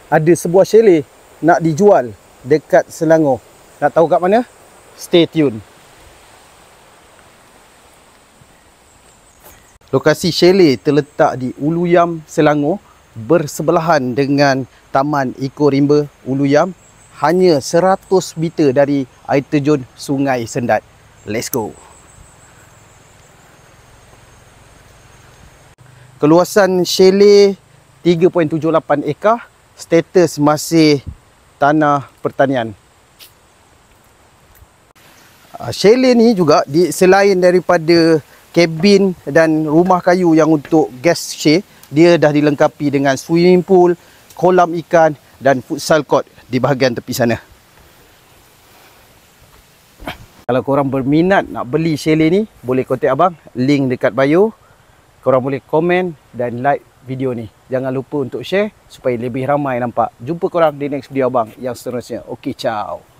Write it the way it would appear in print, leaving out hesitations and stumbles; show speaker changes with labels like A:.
A: ada sebuah chalet nak dijual dekat Selangor. Nak tahu kat mana? Stay tune. Lokasi chalet terletak di Ulu Yam, Selangor, bersebelahan dengan Taman Eco Rimba Ulu Yam, hanya 100 meter dari air terjun Sungai Sendat. Let's go. Keluasan chalet 3.78 ekar, status masih tanah pertanian. Chalet ni juga selain daripada kabin dan rumah kayu yang untuk guest stay, dia dah dilengkapi dengan swimming pool, kolam ikan dan futsal court di bahagian tepi sana. Kalau korang berminat nak beli chalet ni, boleh kontak abang, link dekat bio. Korang boleh komen dan like video ni. Jangan lupa untuk share supaya lebih ramai nampak. Jumpa korang di next video abang yang seterusnya. Okey, ciao.